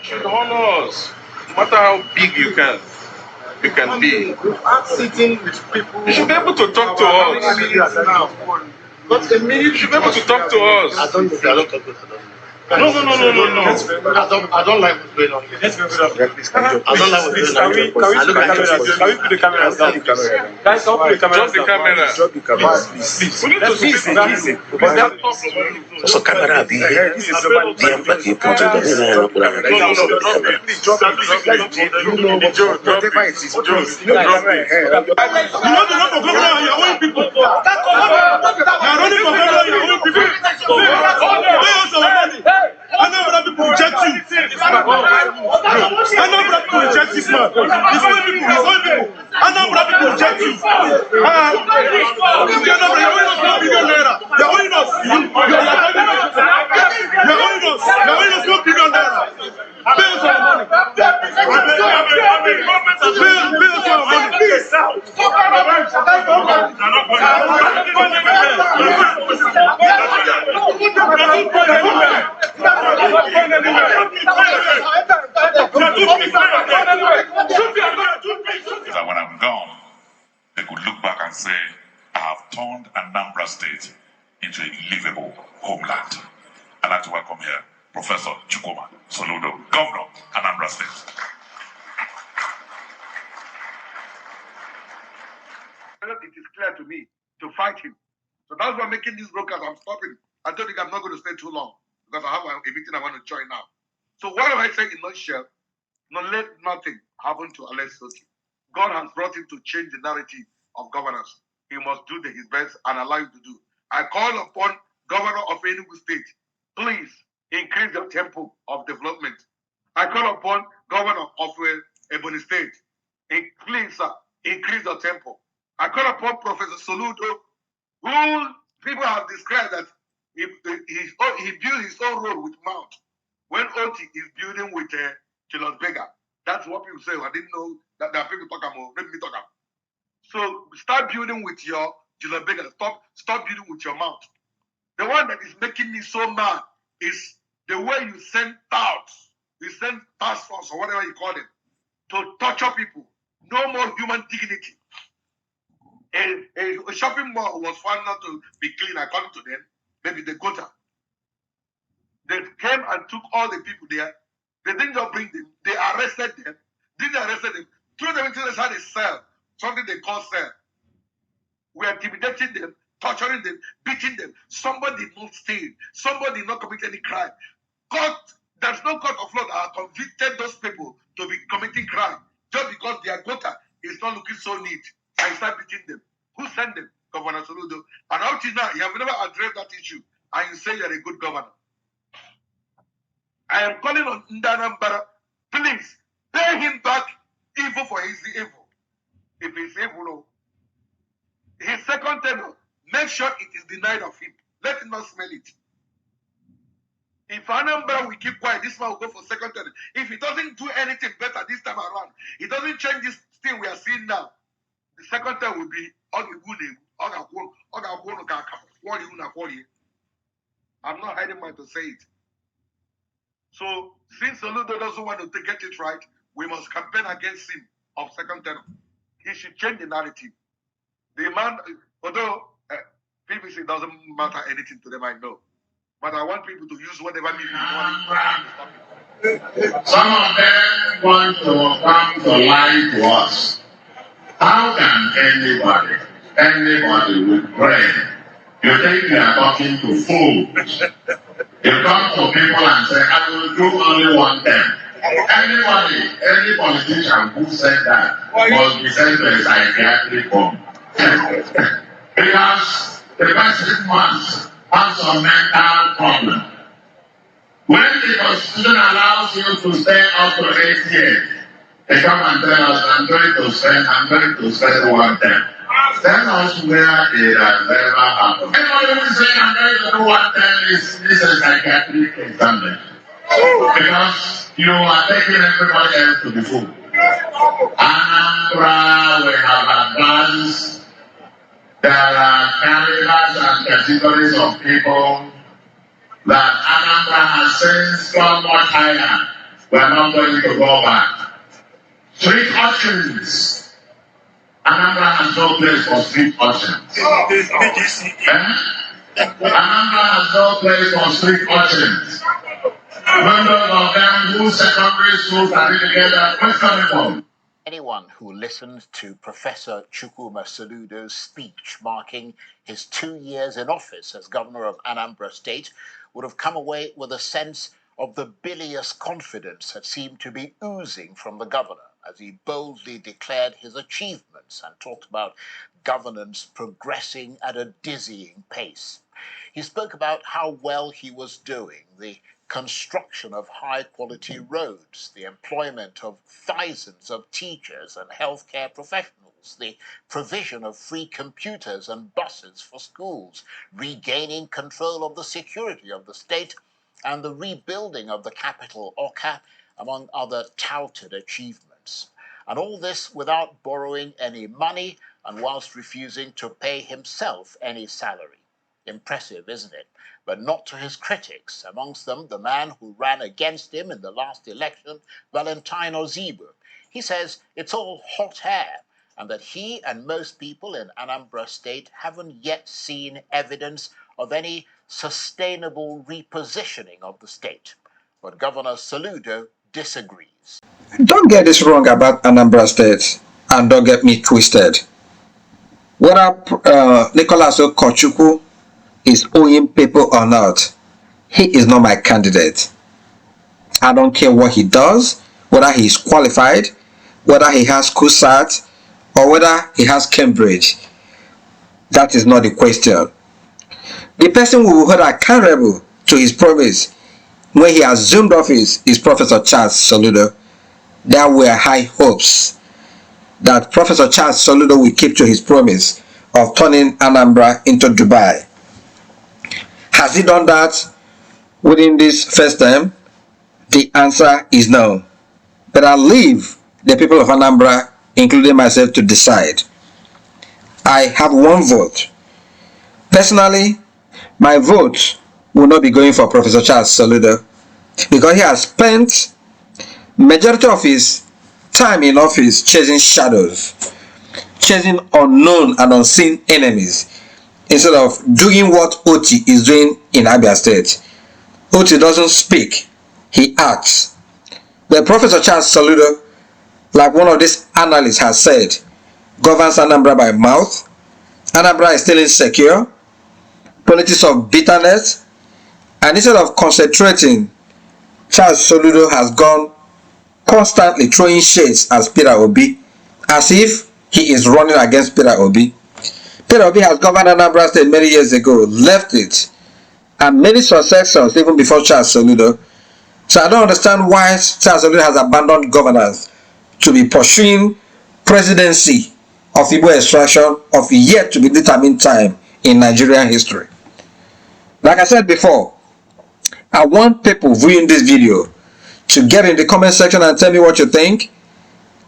should honor us, no matter how big you can be. Sitting with people. You should be able to talk to us. You should be able to talk to us. I don't talk to us. No. I don't like what's going on here. Let's go for that. I don't like what's going on here. Can we put the cameras down? Guys, can we put the cameras down? Drop the camera. Please. We need to speak. So camera be here. The important is Drop whatever it is. You want to run for governor, you're owing people. You're running for governor, you're owing people. Pay us our money. ANAMBRA people reject you. ANAMBRA people reject this man. He's owing people. ANAMBRA people reject you. ANAMBRA, you're owing us $1 billion. You're owing us. You're owing us $1 billion. Pay us our money. Pay us our that when I'm gone, they could look back and say, I have turned ANAMBRA State into a livable homeland. I'd like to welcome here Professor Soludo, Governor, ANAMBRA State. It is clear to me to fight him. So that's why I'm making these broadcasts. I'm stopping. I don't think I'm not going to stay too long because I have a meeting I want to join now. So what am I saying in a nutshell? Let nothing happen to Alex Soti. God has brought him to change the narrative of governance. He must do his best and allow you to do. I call upon Governor of Enugu State, please increase your tempo of development. I call upon Governor of Ebony State, please increase your tempo. I call upon Professor Soludo, who people have described that he built his own road with Mount. When Oti is building with Chilos Vega, that's what people say. I didn't know that there are people talking about. Let me talk about. So start building with your Chilos Vega. Stop building with your Mount. The one that is making me so mad is the way you send touts. You send task force or whatever you call it to torture people. No more human dignity. A shopping mall was found not to be clean according to them. Maybe the gutter. They came and took all the people there. They didn't just bring them. They arrested them. Didn't arrest them. Threw them into the cell. Something they call cell. We are intimidating them, torturing them, beating them. Somebody not steal. Somebody not commit any crime. There's no court of law that have convicted those people to be committing crime just because their gutter is not looking so neat. And you start beating them. Who sent them? Governor Soludo. And up to now, you have never addressed that issue. And you say you're a good governor. I am calling on ANAMBRA, please pay him back evil for his evil. If he's evil, his second tenure, make sure it is denied of him. Let him not smell it. If ANAMBRA will keep quiet, this man will go for second tenure. If he doesn't do anything better this time around, he doesn't change this thing we are seeing now, the second term will be I'm not hiding my to say it. So since Soludo doesn't want to get it right, we must campaign against him of second term. He should change the narrative. The man, although PVC doesn't matter anything to them, I know. But I want people to use whatever means they want. Some of them want to come to lie to us. How can anybody with brain, you think you are talking to fools? You come to people and say, I will do only one thing. Any politician who said that must be sent to a psychiatric home. Because the person must have some mental problem. When the Constitution allows you to stay up to 8 years, they come and tell us, I'm going to spend 1 term. Tell us where it has never happened. Anybody who is saying I'm going to do 1 term is a psychiatric examination. Because you are taking everybody else to the fool. ANAMBRA, we have advanced. There are calibers and categories of people that ANAMBRA has sent so much higher. we are not going to go back. Street urchins. Anambra has no place for street urchins. Anambra has no place for street urchins. Members of them whose secondary schools are together questionable. Anyone who listened to Professor Chukwuma Soludo's speech marking his 2 years in office as governor of Anambra State would have come away with a sense of the bilious confidence that seemed to be oozing from the governor as he boldly declared his achievements and talked about governance progressing at a dizzying pace. He spoke about how well he was doing, the construction of high-quality roads, the employment of thousands of teachers and healthcare professionals, the provision of free computers and buses for schools, regaining control of the security of the state, and the rebuilding of the capital, Awka, among other touted achievements. And all this without borrowing any money and whilst refusing to pay himself any salary. Impressive, isn't it? But not to his critics, amongst them the man who ran against him in the last election, Valentino Zibo. He says it's all hot air and that he and most people in Anambra State haven't yet seen evidence of any sustainable repositioning of the state. But Governor Soludo disagrees. Don't get this wrong about Anambra State, and don't get me twisted. Whether Nicholas Okochukwu is owing people or not, he is not my candidate. I don't care what he does, whether he is qualified, whether he has CUSAT, or whether he has Cambridge. That is not the question. The person who will hold accountable to his promise when he assumed office is Professor Charles Soludo. There were high hopes that Professor Charles Soludo will keep to his promise of turning Anambra into Dubai. Has he done that within this first term? The answer is no. But I'll leave the people of Anambra, including myself, to decide. I have one vote. Personally, my vote will not be going for Professor Charles Soludo because he has spent majority of his time in office chasing shadows, chasing unknown and unseen enemies, instead of doing what Oti is doing in Abia State. Oti doesn't speak, he acts. But Professor Charles Soludo, like one of these analysts has said, governs Anambra by mouth. Anambra is still insecure, politics of bitterness, and instead of concentrating, Charles Soludo has gone constantly throwing shades at Peter Obi, as if he is running against Peter Obi. Peter Obi has governed Anambra State many years ago, left it, and many successors even before Charles Soludo. So I don't understand why Charles Soludo has abandoned governance to be pursuing presidency of Igbo extraction of yet to be determined time in Nigerian history. Like I said before, I want people viewing this video to get in the comment section and tell me what you think.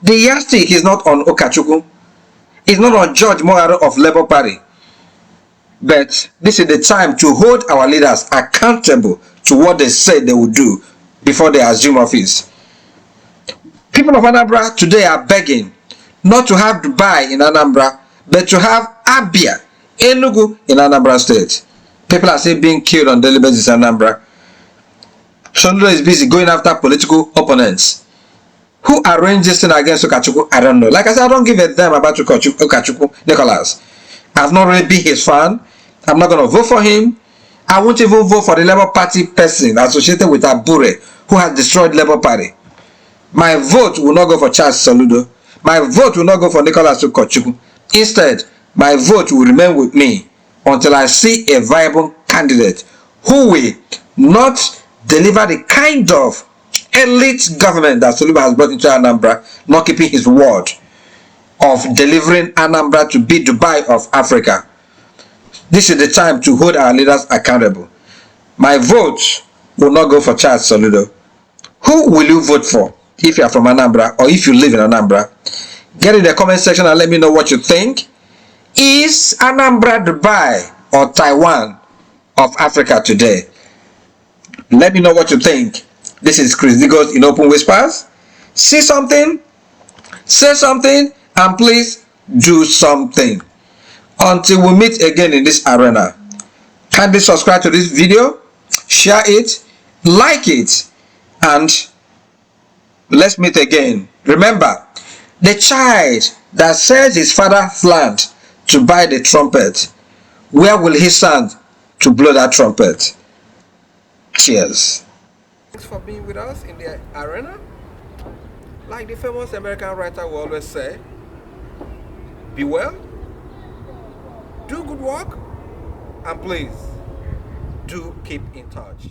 The yardstick is not on Okachukwu. It's not on George Moaro of Labour Party. But this is the time to hold our leaders accountable to what they said they would do before they assume office. People of Anambra today are begging not to have Dubai in Anambra, but to have Abia, Enugu in Anambra State. People are still being killed on daily basis in Anambra. Soludo is busy going after political opponents. Who arranged this thing against Okachukwu? I don't know. Like I said, I don't give a damn about Okachukwu Nicholas. I've not really been his fan. I'm not going to vote for him. I won't even vote for the Labour Party person associated with Abure, who has destroyed Labour Party. My vote will not go for Charles Soludo. My vote will not go for Nicholas Okachukwu. Instead, my vote will remain with me until I see a viable candidate who will not deliver the kind of elite government that Soludo has brought into Anambra, not keeping his word of delivering Anambra to be Dubai of Africa. This is the time to hold our leaders accountable. My vote will not go for Charles Soludo. Who will you vote for if you are from Anambra or if you live in Anambra? Get in the comment section and let me know what you think. Is Anambra Dubai or Taiwan of Africa today? Let me know what you think. This is Chris Digos in Open Whispers. See something, say something, and please do something. Until we meet again in this arena, kindly subscribe to this video, share it, like it, and let's meet again. Remember, the child that sells his father's land to buy the trumpet, where will he stand to blow that trumpet? Cheers. Thanks for being with us in the arena. Like the famous American writer will always say, be well, do good work, and please do keep in touch.